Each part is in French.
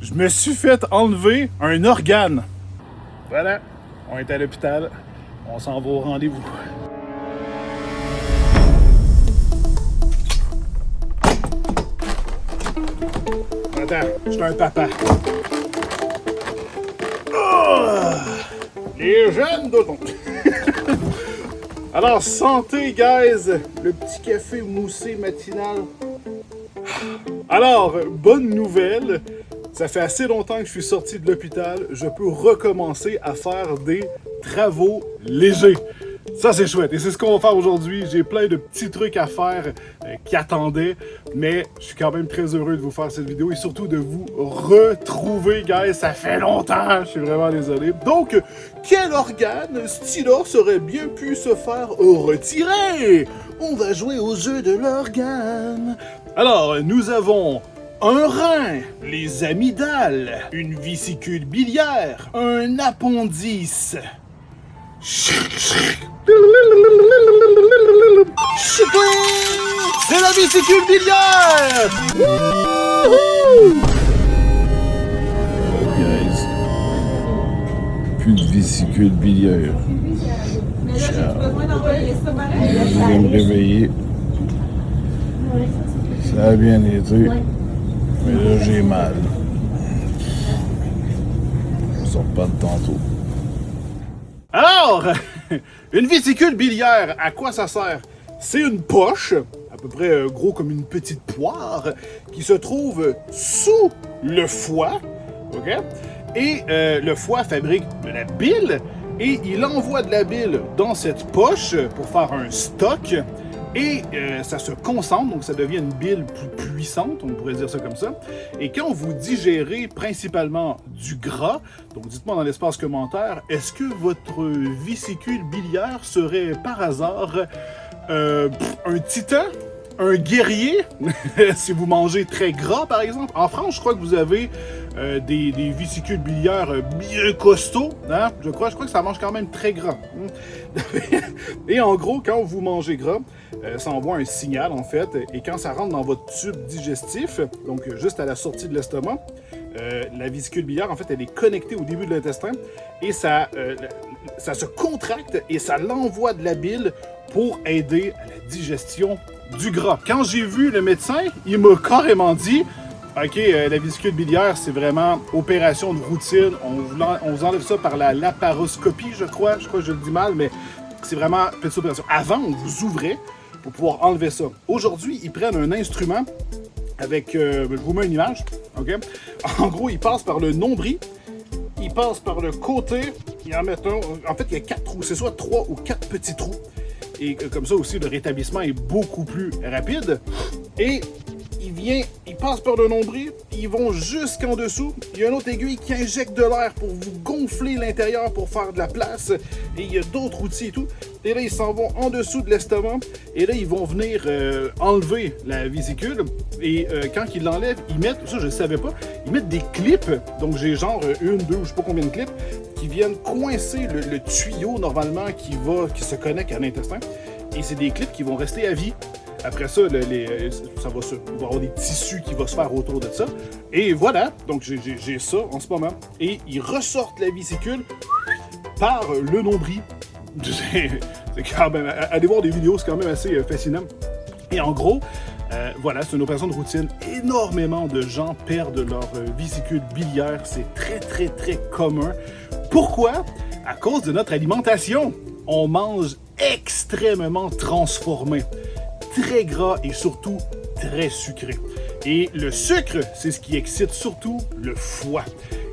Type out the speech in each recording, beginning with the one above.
Je me suis fait enlever un organe. Voilà, on est à l'hôpital. On s'en va au rendez-vous. Attends, je suis un papa. Oh! Les jeunes d'automne. Alors, santé, guys! Le petit café moussé matinal. Alors, bonne nouvelle. Ça fait assez longtemps que je suis sorti de l'hôpital. Je peux recommencer à faire des travaux légers. Ça, c'est chouette. Et c'est ce qu'on va faire aujourd'hui. J'ai plein de petits trucs à faire qui attendaient. Mais je suis quand même très heureux de vous faire cette vidéo et surtout de vous retrouver, guys. Ça fait longtemps. Je suis vraiment désolé. Donc, quel organe Stylos aurait bien pu se faire retirer? On va jouer au jeu de l'organe. Alors, nous avons un rein, les amygdales, une vésicule biliaire, un appendice. C'est la vésicule biliaire! Guys, plus de vésicule biliaire. Ciao. Je vais me réveiller. Ça a bien été, mais là j'ai mal. Je sors pas de tantôt. Alors, une vésicule biliaire, à quoi ça sert? C'est une poche, à peu près gros comme une petite poire, qui se trouve sous le foie, ok? Et le foie fabrique de la bile, et il envoie de la bile dans cette poche pour faire un stock, et ça se concentre, donc ça devient une bile plus puissante, on pourrait dire ça comme ça. Et quand vous digérez principalement du gras, donc dites-moi dans l'espace commentaire, est-ce que votre vésicule biliaire serait par hasard un titan? Un guerrier, si vous mangez très gras par exemple. En France, je crois que vous avez des vésicules biliaires bien costauds. Hein? Je crois que ça mange quand même très gras. Et en gros, quand vous mangez gras, ça envoie un signal en fait. Et quand ça rentre dans votre tube digestif, donc juste à la sortie de l'estomac, la vésicule biliaire, en fait, elle est connectée au début de l'intestin et ça se contracte et ça l'envoie de la bile pour aider à la digestion du gras. Quand j'ai vu le médecin, il m'a carrément dit OK, la vésicule biliaire, c'est vraiment opération de routine. On vous enlève ça par la laparoscopie, je crois que je le dis mal, mais c'est vraiment petite opération. Avant, on vous ouvrait pour pouvoir enlever ça. Aujourd'hui, ils prennent un instrument avec, je vous mets une image, OK? En gros, ils passent par le nombril, ils passent par le côté, ils en mettent un. En fait, il y a 4 trous, c'est soit 3 ou 4 petits trous. Et comme ça aussi, le rétablissement est beaucoup plus rapide. Et ils passent par le nombril, ils vont jusqu'en dessous. Il y a une autre aiguille qui injecte de l'air pour vous gonfler l'intérieur pour faire de la place. Et il y a d'autres outils et tout. Et là, ils s'en vont en dessous de l'estomac. Et là, ils vont venir enlever la vésicule. Et quand ils l'enlèvent, ils mettent, ça je ne savais pas, ils mettent des clips. Donc j'ai genre une, deux, je ne sais pas combien de clips, qui viennent coincer le tuyau normalement qui se connecte à l'intestin. Et c'est des clips qui vont rester à vie. Après ça, il va y avoir des tissus qui vont se faire autour de ça. Et voilà, donc j'ai ça en ce moment. Et ils ressortent la vésicule par le nombril. C'est quand même, allez voir des vidéos, c'est quand même assez fascinant. Et en gros, voilà, c'est une opération de routine. Énormément de gens perdent leur vésicule biliaire. C'est très, très, très commun. Pourquoi? À cause de notre alimentation. On mange extrêmement transformé, très gras et surtout très sucré. Et le sucre, c'est ce qui excite surtout le foie.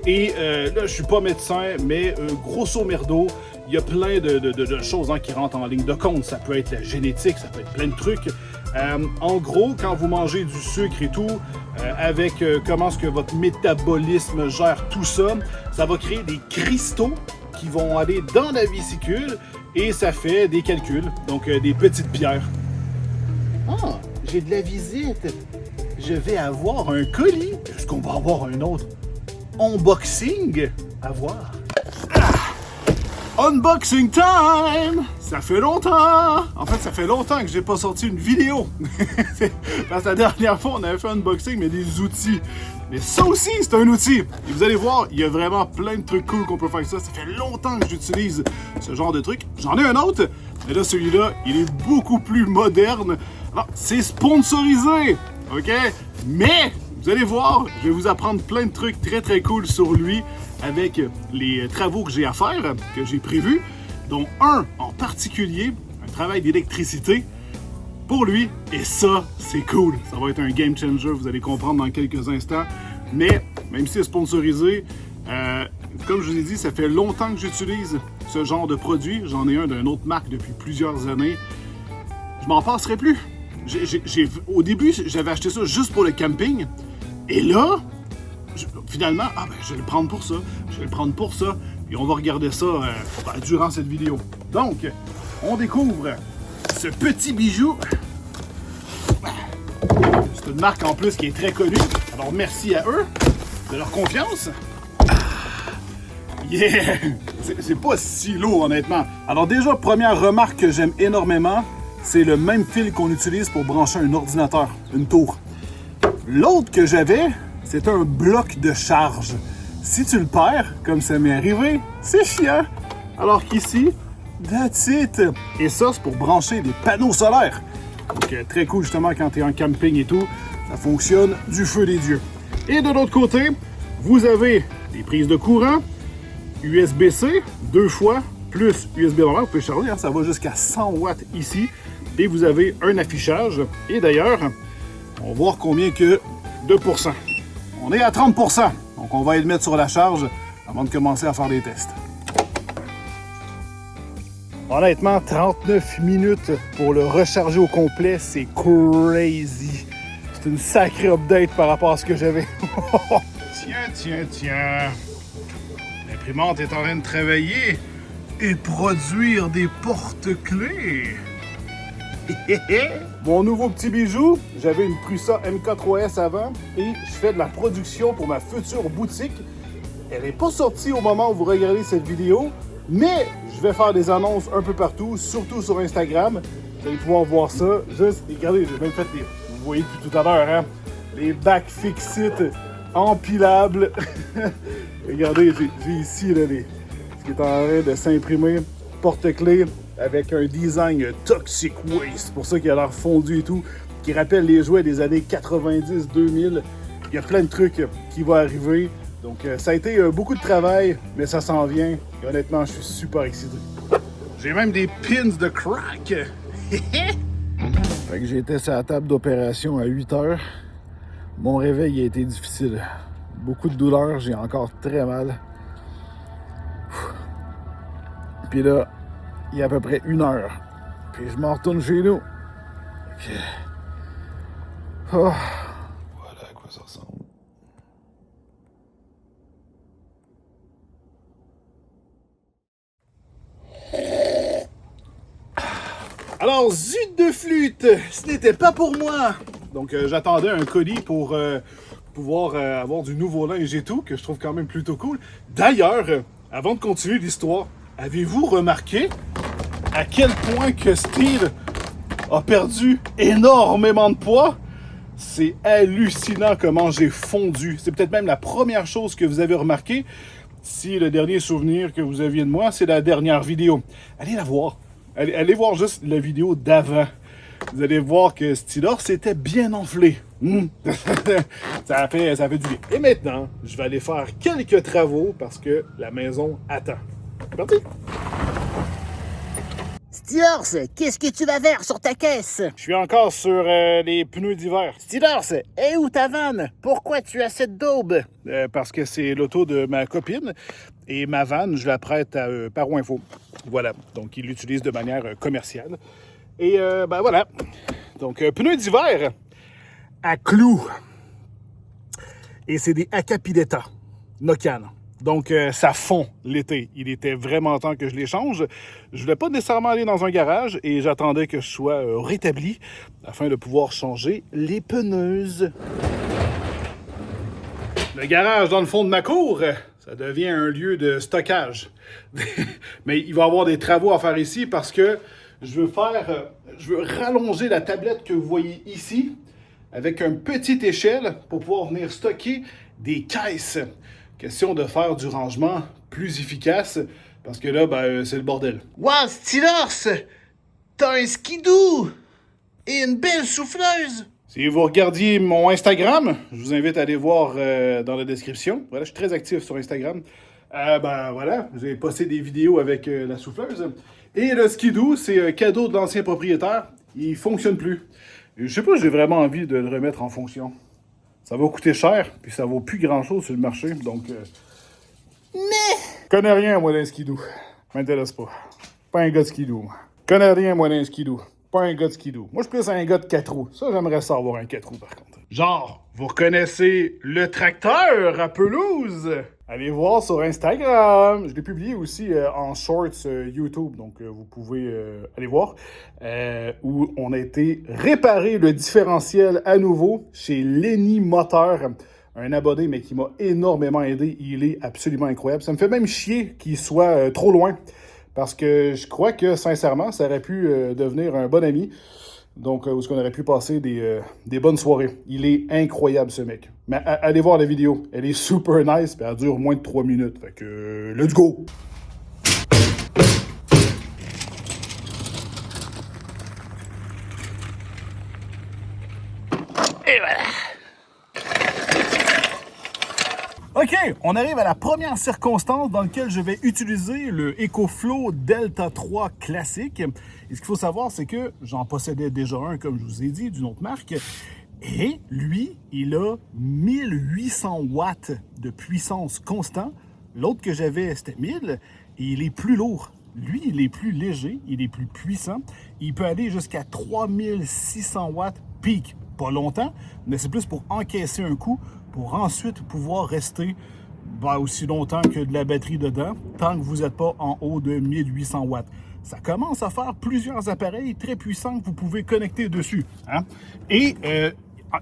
Et là, je suis pas médecin, mais grosso merdo, il y a plein de choses qui rentrent en ligne de compte. Ça peut être la génétique, ça peut être plein de trucs. En gros, quand vous mangez du sucre et tout, avec comment est-ce que votre métabolisme gère tout ça, ça va créer des cristaux qui vont aller dans la vésicule et ça fait des calculs, donc des petites pierres. Ah, j'ai de la visite. Je vais avoir un colis. Est-ce qu'on va avoir un autre unboxing à voir? Unboxing time! Ça fait longtemps! En fait, ça fait longtemps que j'ai pas sorti une vidéo. Parce que la dernière fois, on avait fait un unboxing, mais des outils. Mais ça aussi, c'est un outil. Et vous allez voir, il y a vraiment plein de trucs cool qu'on peut faire avec ça. Ça fait longtemps que j'utilise ce genre de truc. J'en ai un autre, mais là, celui-là, il est beaucoup plus moderne. Alors, c'est sponsorisé, OK? Mais, vous allez voir, je vais vous apprendre plein de trucs très, très cool sur lui avec les travaux que j'ai à faire, que j'ai prévus, dont un en particulier, un travail d'électricité pour lui, et ça, c'est cool. Ça va être un game changer, vous allez comprendre dans quelques instants. Mais, même si c'est sponsorisé, comme je vous ai dit, ça fait longtemps que j'utilise ce genre de produit. J'en ai un d'une autre marque depuis plusieurs années. Je m'en passerai plus. Au début, j'avais acheté ça juste pour le camping. Et là, finalement, je vais le prendre pour ça. Je vais le prendre pour ça. Et on va regarder ça durant cette vidéo. Donc, on découvre ce petit bijou. C'est une marque en plus qui est très connue. Alors merci à eux de leur confiance. Yeah! C'est pas si lourd honnêtement. Alors déjà, première remarque que j'aime énormément, c'est le même fil qu'on utilise pour brancher un ordinateur, une tour. L'autre que j'avais, c'est un bloc de charge. Si tu le perds, comme ça m'est arrivé, c'est chiant. Alors qu'ici, that's it! Et ça, c'est pour brancher des panneaux solaires. Donc, très cool, justement, quand tu es en camping et tout. Ça fonctionne du feu des dieux. Et de l'autre côté, vous avez des prises de courant, USB-C, 2 fois, plus USB normal. Vous pouvez charger, hein, ça va jusqu'à 100 watts ici. Et vous avez un affichage. Et d'ailleurs, on va voir combien que de pourcents. On est à 30%. Donc, on va aller le mettre sur la charge avant de commencer à faire des tests. Honnêtement, 39 minutes pour le recharger au complet, c'est crazy. C'est une sacrée update par rapport à ce que j'avais. Tiens. L'imprimante est en train de travailler et produire des porte-clés. Mon nouveau petit bijou, j'avais une Prusa MK3S avant et je fais de la production pour ma future boutique. Elle n'est pas sortie au moment où vous regardez cette vidéo, mais je vais faire des annonces un peu partout, surtout sur Instagram. Vous allez pouvoir voir ça. Juste, regardez, j'ai même fait les... Vous voyez depuis tout à l'heure, hein? Les bacs Fixit empilables. Regardez, j'ai ici là, ce qui est en train de s'imprimer. Porte-clés avec un design Toxic Waste. Pour ça qu'il a l'air fondu et tout. Qui rappelle les jouets des années 90-2000. Il y a plein de trucs qui vont arriver. Donc, ça a été beaucoup de travail, mais ça s'en vient. Et honnêtement, je suis super excité. J'ai même des pins de crack. Fait que j'étais sur la table d'opération à 8 heures. Mon réveil a été difficile. Beaucoup de douleur, j'ai encore très mal. Puis là, il y a à peu près 1 heure. Puis je m'en retourne chez nous. Okay. Oh. Voilà à quoi ça ressemble. Alors, zut de flûte, ce n'était pas pour moi. Donc, j'attendais un colis pour pouvoir avoir du nouveau linge et tout, que je trouve quand même plutôt cool. D'ailleurs, avant de continuer l'histoire, avez-vous remarqué à quel point que Steve a perdu énormément de poids? C'est hallucinant comment j'ai fondu. C'est peut-être même la première chose que vous avez remarqué. Si le dernier souvenir que vous aviez de moi, c'est la dernière vidéo. Allez la voir. Allez voir juste la vidéo d'avant. Vous allez voir que Stylor s'était bien enflé. Ça fait du bien. Et maintenant, je vais aller faire quelques travaux parce que la maison attend. C'est parti! Stylors, qu'est-ce que tu vas faire sur ta caisse? Je suis encore sur les pneus d'hiver. Stylors, est où ta vanne? Pourquoi tu as cette daube? Parce que c'est l'auto de ma copine et ma vanne, je la prête à Paro Info. Voilà, donc il l'utilise de manière commerciale. Et ben voilà, donc pneus d'hiver à clous. Et c'est des Acapidetta Nokian. Donc, ça fond l'été. Il était vraiment temps que je les change. Je ne voulais pas nécessairement aller dans un garage et j'attendais que je sois rétabli afin de pouvoir changer les pneus. Le garage dans le fond de ma cour, ça devient un lieu de stockage. Mais il va y avoir des travaux à faire ici parce que je veux rallonger la tablette que vous voyez ici avec une petite échelle pour pouvoir venir stocker des caisses. Question de faire du rangement plus efficace, parce que là, c'est le bordel. Wow, Stylos! T'as un skidoo! Et une belle souffleuse! Si vous regardiez mon Instagram, je vous invite à aller voir dans la description. Voilà, je suis très actif sur Instagram. Voilà, j'ai posté des vidéos avec la souffleuse. Et le skidoo, c'est un cadeau de l'ancien propriétaire. Il fonctionne plus. Je sais pas si j'ai vraiment envie de le remettre en fonction. Ça va coûter cher, puis ça vaut plus grand-chose sur le marché, donc... Mais... Je connais rien, moi, d'un skidoo. M'intéresse pas. Pas un gars de skidoo, moi. Connais rien, moi, d'un skidoo. Pas un gars de skidoo. Moi, je suis plus un gars de 4 roues. Ça, j'aimerais ça avoir un 4 roues, par contre. Genre, vous reconnaissez le tracteur à pelouse? Allez voir sur Instagram. Je l'ai publié aussi en shorts YouTube, donc vous pouvez aller voir. Où on a été réparer le différentiel à nouveau chez Lenny Moteur. Un abonné, mais qui m'a énormément aidé. Il est absolument incroyable. Ça me fait même chier qu'il soit trop loin. Parce que je crois que, sincèrement, ça aurait pu devenir un bon ami. Donc, où est-ce qu'on aurait pu passer des bonnes soirées. Il est incroyable, ce mec. Mais allez voir la vidéo. Elle est super nice, puis elle dure moins de 3 minutes. Fait que, let's go! Et voilà! OK, on arrive à la première circonstance dans laquelle je vais utiliser le EcoFlow Delta 3 classique. Et ce qu'il faut savoir, c'est que j'en possédais déjà un, comme je vous ai dit, d'une autre marque. Et lui, il a 1800 watts de puissance constant. L'autre que j'avais, c'était 1000. Et il est plus lourd. Lui, il est plus léger, il est plus puissant. Il peut aller jusqu'à 3600 watts peak. Pas longtemps, mais c'est plus pour encaisser un coup, pour ensuite pouvoir rester aussi longtemps que de la batterie dedans, tant que vous n'êtes pas en haut de 1800 watts. Ça commence à faire plusieurs appareils très puissants que vous pouvez connecter dessus. Hein? Et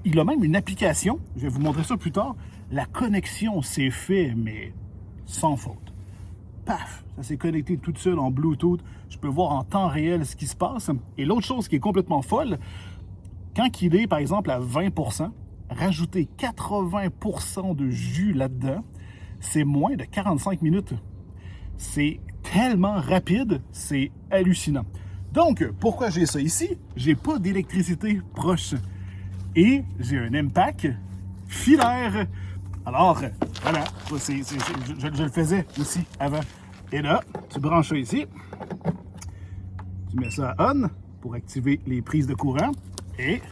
il a même une application, je vais vous montrer ça plus tard. La connexion s'est faite, mais sans faute. Paf! Ça s'est connecté toute seule en Bluetooth. Je peux voir en temps réel ce qui se passe. Et l'autre chose qui est complètement folle, quand il est, par exemple, à 20%, rajouter 80% de jus là-dedans, c'est moins de 45 minutes. C'est tellement rapide, c'est hallucinant. Donc, pourquoi j'ai ça ici? J'ai pas d'électricité proche. Et j'ai un impact filaire. Alors, voilà, je le faisais aussi avant. Et là, tu branches ça ici. Tu mets ça à on pour activer les prises de courant. Et...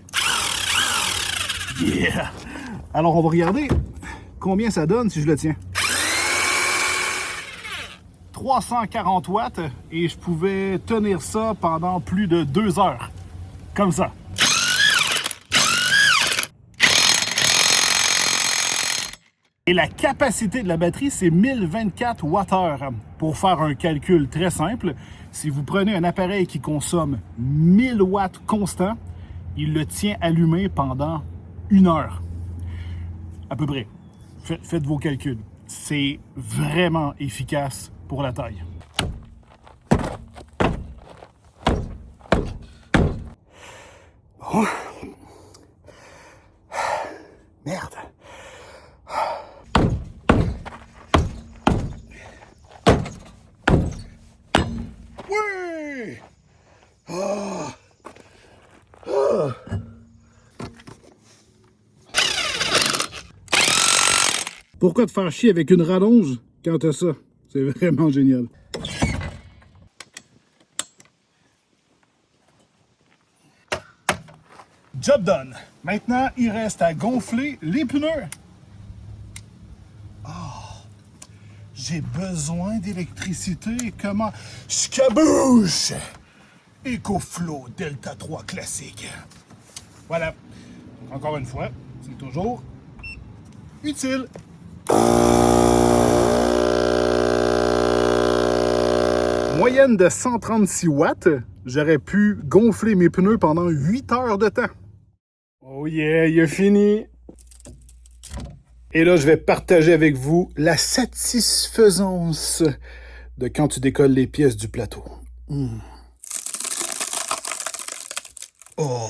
yeah! Alors, on va regarder combien ça donne si je le tiens. 340 watts et je pouvais tenir ça pendant plus de 2 heures. Comme ça. Et la capacité de la batterie, c'est 1024 Wh. Pour faire un calcul très simple, si vous prenez un appareil qui consomme 1000 watts constant, il le tient allumé pendant 1 heure. À peu près. Faites vos calculs. C'est vraiment efficace pour la taille. Bon. Merde. Oui! Ah! Ah! Pourquoi te faire chier avec une rallonge quand t'as ça? C'est vraiment génial. Job done. Maintenant, il reste à gonfler les pneus. Oh, j'ai besoin d'électricité. Comment? Scabouche! EcoFlow Delta 3 classique. Voilà. Encore une fois, c'est toujours utile. Moyenne de 136 watts, j'aurais pu gonfler mes pneus pendant 8 heures de temps. Oh yeah, il a fini. Et là, je vais partager avec vous la satisfaisance de quand tu décolles les pièces du plateau. Oh.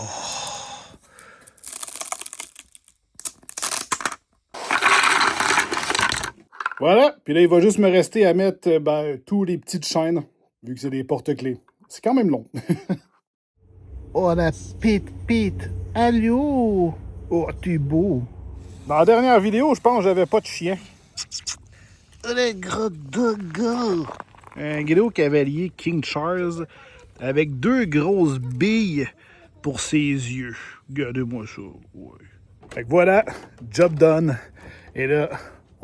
Voilà, puis là, il va juste me rester à mettre tous les petites chaînes, vu que c'est des porte-clés. C'est quand même long. Oh, la Pete. Allô? Oh, t'es beau. Dans la dernière vidéo, je pense que j'avais pas de chien. Le gros dogo. Un gros cavalier King Charles avec 2 grosses billes pour ses yeux. Regardez-moi ça. Ouais. Fait que voilà, job done. Et là,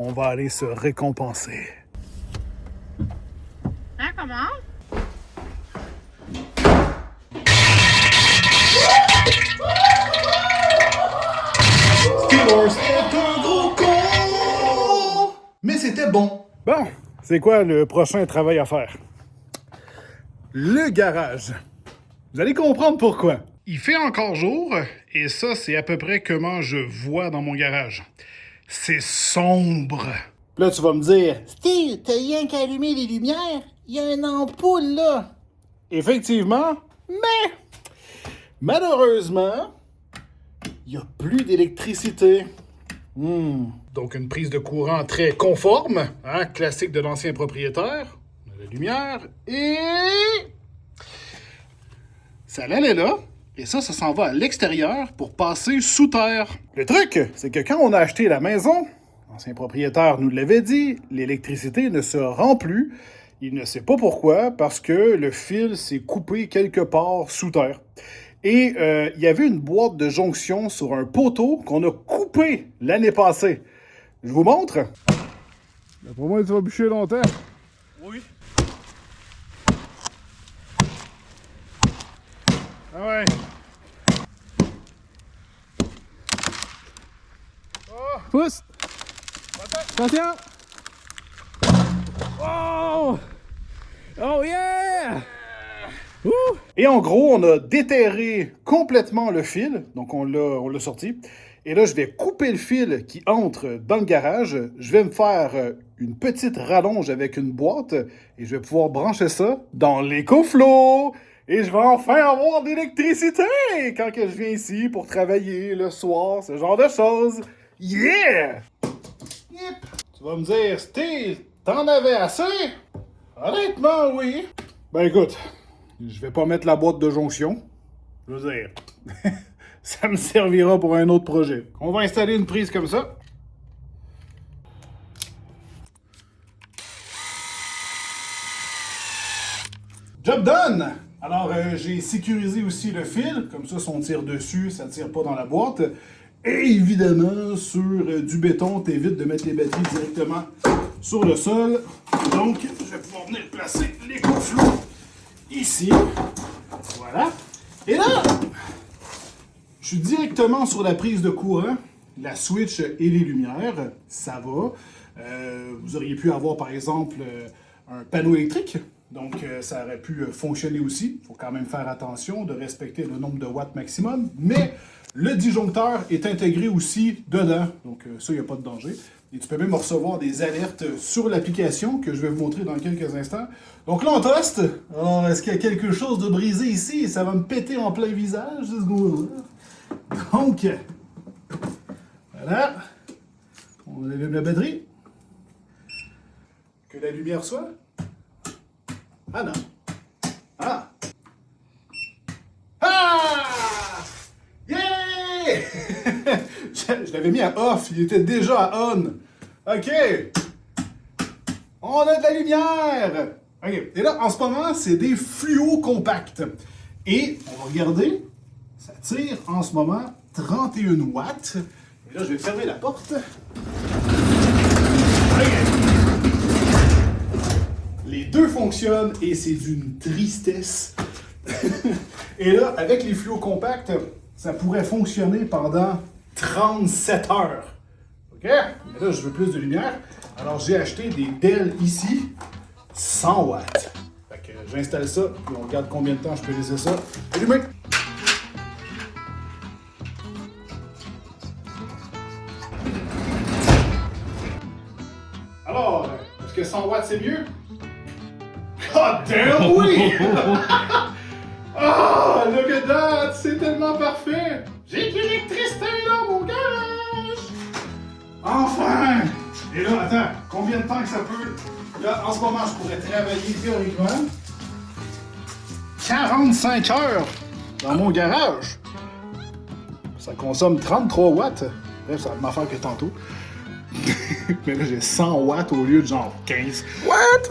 on va aller se récompenser. Hein, comment? Steelers est un gros con! Mais c'était bon. Bon, c'est quoi le prochain travail à faire? Le garage. Vous allez comprendre pourquoi. Il fait encore jour, et ça, c'est à peu près comment je vois dans mon garage. C'est sombre. Là, tu vas me dire, Steve, t'as rien qu'à allumer les lumières? Il y a une ampoule là. effectivement, mais malheureusement, il n'y a plus d'électricité. Donc une prise de courant très conforme, hein, classique de l'ancien propriétaire. On a la lumière et ça allait là. Et ça s'en va à l'extérieur pour passer sous terre. Le truc, c'est que quand on a acheté la maison, l'ancien propriétaire nous l'avait dit, l'électricité ne se rend plus. Il ne sait pas pourquoi, parce que le fil s'est coupé quelque part sous terre. Et il y avait une boîte de jonction sur un poteau qu'on a coupé l'année passée. Je vous montre. D'après moi, tu vas bûcher longtemps. Oui. Ah ouais. Oh. Pousse. Attention. Oh! Oh yeah! Et en gros, on a déterré complètement le fil, donc on l'a sorti. Et là, je vais couper le fil qui entre dans le garage. Je vais me faire une petite rallonge avec une boîte et je vais pouvoir brancher ça dans l'EcoFlow. Et je vais enfin avoir de l'électricité quand que je viens ici pour travailler le soir, ce genre de choses. Yeah! Yep. Tu vas me dire, Steve, t'en avais assez? Honnêtement, oui. Ben écoute, je vais pas mettre la boîte de jonction. Je veux dire, ça me servira pour un autre projet. On va installer une prise comme ça. Job done! Alors, j'ai sécurisé aussi le fil. Comme ça, si on tire dessus, ça tire pas dans la boîte. Et évidemment, sur du béton, t'évites de mettre les batteries directement sur le sol. Donc, je vais pouvoir venir placer l'EcoFlow ici. Voilà. Et là, je suis directement sur la prise de courant, la switch et les lumières. Ça va. Vous auriez pu avoir, par exemple, un panneau électrique. Donc, ça aurait pu fonctionner aussi. Il faut quand même faire attention de respecter le nombre de watts maximum. Mais le disjoncteur est intégré aussi dedans. Donc, ça, il n'y a pas de danger. Et tu peux même recevoir des alertes sur l'application que je vais vous montrer dans quelques instants. Donc là, on teste. Alors, est-ce qu'il y a quelque chose de brisé ici? Ça va me péter en plein visage, ce gars-là. Donc, voilà. On allume la batterie. Que la lumière soit. Ah non. Ah! Ah! Yeah! Je l'avais mis à off, il était déjà à on. OK. On a de la lumière. OK. Et là, en ce moment, c'est des fluos compacts. Et on va regarder, ça tire en ce moment 31 watts. Et là, je vais fermer la porte. OK. Les deux fonctionnent et c'est d'une tristesse. Et là, avec les fluos compacts, ça pourrait fonctionner pendant 37 heures. OK? Mais là, je veux plus de lumière. Alors, j'ai acheté des Dell ici, 100 watts. Fait que j'installe ça, puis on regarde combien de temps je peux laisser ça allumé. Alors, est-ce que 100 watts c'est mieux? God damn, oui! Ah, oh, look at that! C'est tellement parfait! J'ai de l'électricité dans mon garage! Enfin! Et là, attends, combien de temps que ça peut... Là, en ce moment, je pourrais travailler théoriquement 45 heures dans mon garage. Ça consomme 33 watts. Bref, ça va m'en faire que tantôt. Mais là, j'ai 100 watts au lieu de genre 15. What?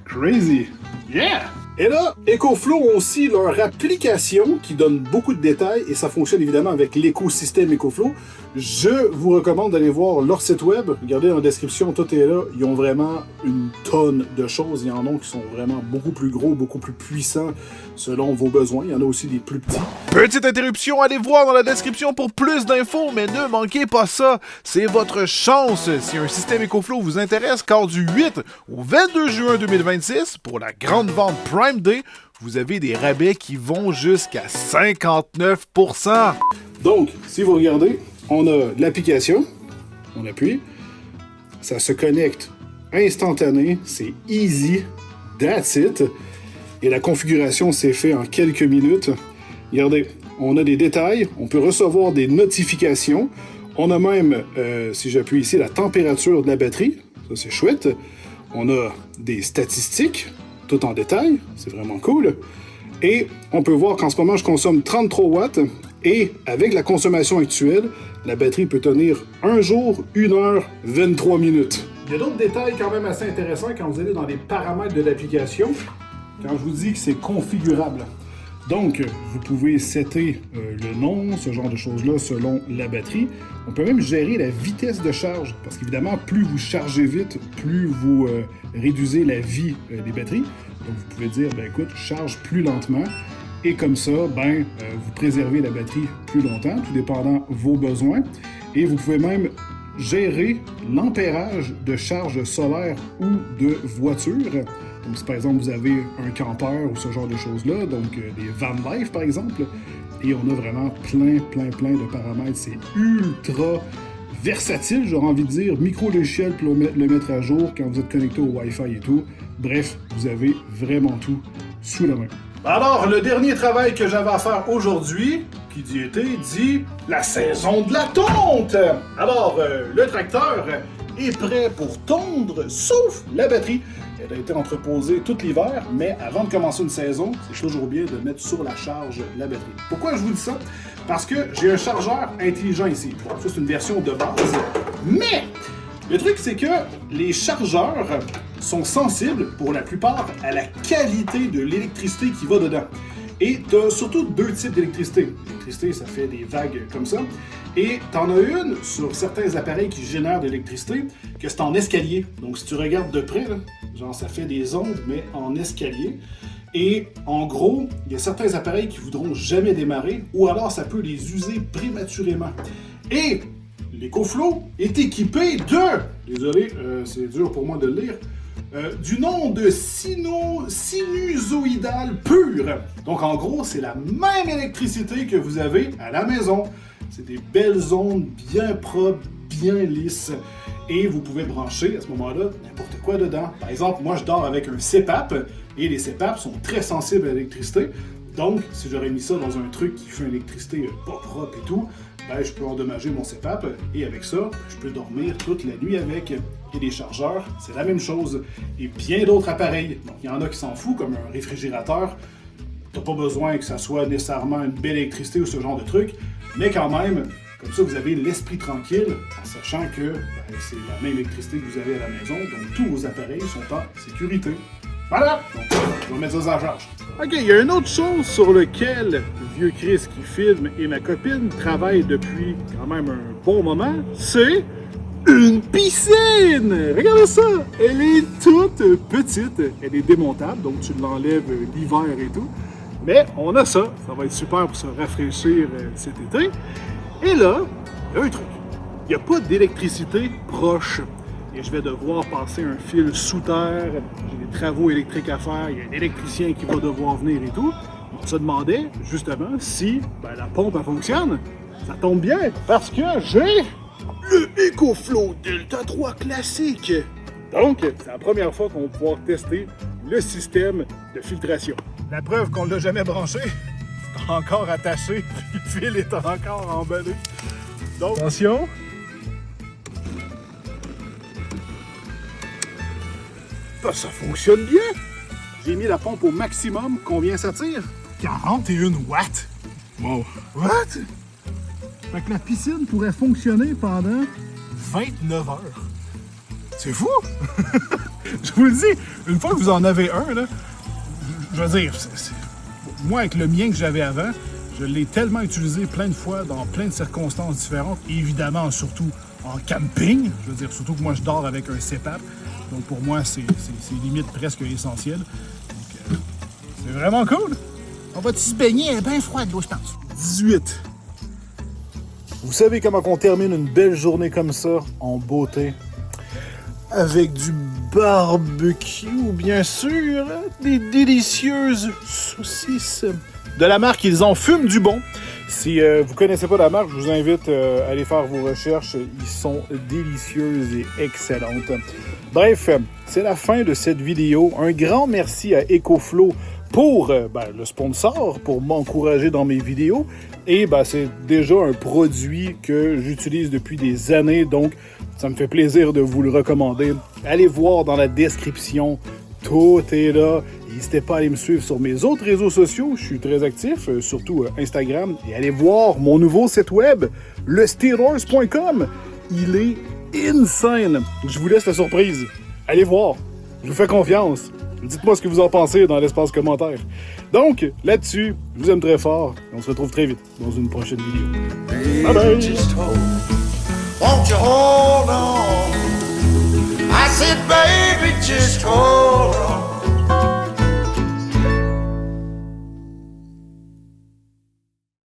Crazy! Yeah! Et là, EcoFlow ont aussi leur application qui donne beaucoup de détails et ça fonctionne évidemment avec l'écosystème EcoFlow. Je vous recommande d'aller voir leur site web. Regardez dans la description, tout est là. Ils ont vraiment une tonne de choses. Il y en a qui sont vraiment beaucoup plus gros, beaucoup plus puissants selon vos besoins. Il y en a aussi des plus petits. Petite interruption, allez voir dans la description pour plus d'infos, mais ne manquez pas ça. C'est votre chance. Si un système EcoFlow vous intéresse, car du 8 au 22 juin 2026, pour la grande vente Prime Day, vous avez des rabais qui vont jusqu'à 59%. Donc, si vous regardez, on a l'application, on appuie, ça se connecte instantané, c'est easy, that's it, et la configuration s'est faite en quelques minutes. Regardez, on a des détails, on peut recevoir des notifications, on a même, si j'appuie ici, la température de la batterie, ça c'est chouette, on a des statistiques, tout en détail, c'est vraiment cool, et on peut voir qu'en ce moment je consomme 33 watts, et avec la consommation actuelle, la batterie peut tenir 1 jour, 1 heure, 23 minutes. Il y a d'autres détails quand même assez intéressants quand vous allez dans les paramètres de l'application, quand je vous dis que c'est configurable. Donc, vous pouvez setter le nom, ce genre de choses-là, selon la batterie. On peut même gérer la vitesse de charge, parce qu'évidemment, plus vous chargez vite, plus vous réduisez la vie des batteries. Donc, vous pouvez dire, ben écoute, charge plus lentement. Et comme ça, vous préservez la batterie plus longtemps, tout dépendant vos besoins. Et vous pouvez même gérer l'ampérage de charge solaire ou de voiture. Donc, si par exemple vous avez un campeur ou ce genre de choses-là, donc des van life par exemple, et on a vraiment plein de paramètres. C'est ultra versatile, j'aurais envie de dire, micro-logiciel pour le mettre à jour quand vous êtes connecté au Wi-Fi et tout. Bref, vous avez vraiment tout sous la main. Alors, le dernier travail que j'avais à faire aujourd'hui, qui dit été, dit la saison de la tonte! Alors, le tracteur est prêt pour tondre, sauf la batterie. Elle a été entreposée tout l'hiver, mais avant de commencer une saison, c'est toujours bien de mettre sur la charge la batterie. Pourquoi je vous dis ça? Parce que j'ai un chargeur intelligent ici. Ça, c'est une version de base, mais le truc, c'est que les chargeurs sont sensibles, pour la plupart, à la qualité de l'électricité qui va dedans. Et tu as surtout deux types d'électricité. L'électricité, ça fait des vagues comme ça. Et tu en as une sur certains appareils qui génèrent de l'électricité, que c'est en escalier. Donc si tu regardes de près, là, genre ça fait des ondes, mais en escalier. Et en gros, il y a certains appareils qui voudront jamais démarrer, ou alors ça peut les user prématurément. Et l'EcoFlow est équipé de, désolé, c'est dur pour moi de le lire, du nom de sinusoïdal pur. Donc en gros, c'est la même électricité que vous avez à la maison. C'est des belles ondes bien propres, bien lisses. Et vous pouvez brancher à ce moment-là n'importe quoi dedans. Par exemple, moi je dors avec un CPAP et les CPAP sont très sensibles à l'électricité. Donc, si j'aurais mis ça dans un truc qui fait une électricité pas propre et tout, je peux endommager mon CPAP et avec ça, je peux dormir toute la nuit avec. Et les chargeurs, c'est la même chose. Et bien d'autres appareils. Donc, il y en a qui s'en foutent, comme un réfrigérateur. T'as pas besoin que ça soit nécessairement une belle électricité ou ce genre de truc, mais quand même, comme ça, vous avez l'esprit tranquille en sachant que c'est la même électricité que vous avez à la maison, donc tous vos appareils sont en sécurité. Voilà! Donc, je vais mettre ça en charge. OK, il y a une autre chose sur laquelle le vieux Chris qui filme et ma copine travaillent depuis quand même un bon moment, c'est une piscine! Regardez ça! Elle est toute petite, elle est démontable, donc tu l'enlèves l'hiver et tout. Mais on a ça, ça va être super pour se rafraîchir cet été. Et là, il y a un truc. Il n'y a pas d'électricité proche. Et je vais devoir passer un fil sous terre, j'ai des travaux électriques à faire, il y a un électricien qui va devoir venir et tout. On se demandait justement si la pompe elle fonctionne. Ça tombe bien, parce que j'ai le EcoFlow Delta 3 classique. Donc, c'est la première fois qu'on va pouvoir tester le système de filtration. La preuve qu'on ne l'a jamais branché, c'est encore attaché, puis le fil est encore emballé. Donc, attention. Ben, ça fonctionne bien. J'ai mis la pompe au maximum. Combien ça tire? 41 watts. Wow. What? Fait que la piscine pourrait fonctionner pendant 29 heures. C'est fou! Je vous le dis, une fois que vous en avez un, là, je veux dire, moi, avec le mien que j'avais avant, je l'ai tellement utilisé plein de fois dans plein de circonstances différentes, et évidemment, surtout en camping. Je veux dire, surtout que moi, je dors avec un CPAP. Donc, pour moi, c'est limite presque essentiel. Donc, c'est vraiment cool! On va-tu se baigner? Elle est bien froide, l'eau, je pense. 18. Vous savez comment on termine une belle journée comme ça, en beauté? Avec du barbecue, bien sûr, des délicieuses saucisses. De la marque, ils en fument du bon. Si vous connaissez pas la marque, je vous invite à aller faire vos recherches. Ils sont délicieuses et excellentes. Bref, c'est la fin de cette vidéo. Un grand merci à EcoFlow pour le sponsor, pour m'encourager dans mes vidéos. Et c'est déjà un produit que j'utilise depuis des années, donc ça me fait plaisir de vous le recommander. Allez voir dans la description, tout est là. N'hésitez pas à aller me suivre sur mes autres réseaux sociaux, je suis très actif, surtout Instagram. Et allez voir mon nouveau site web, lesteelhorse.com. Il est insane. Je vous laisse la surprise. Allez voir, je vous fais confiance. Dites-moi ce que vous en pensez dans l'espace commentaire. Donc, là-dessus, je vous aime très fort. On se retrouve très vite dans une prochaine vidéo. Bye bye! Won't you hold on? I said, baby, just hold on.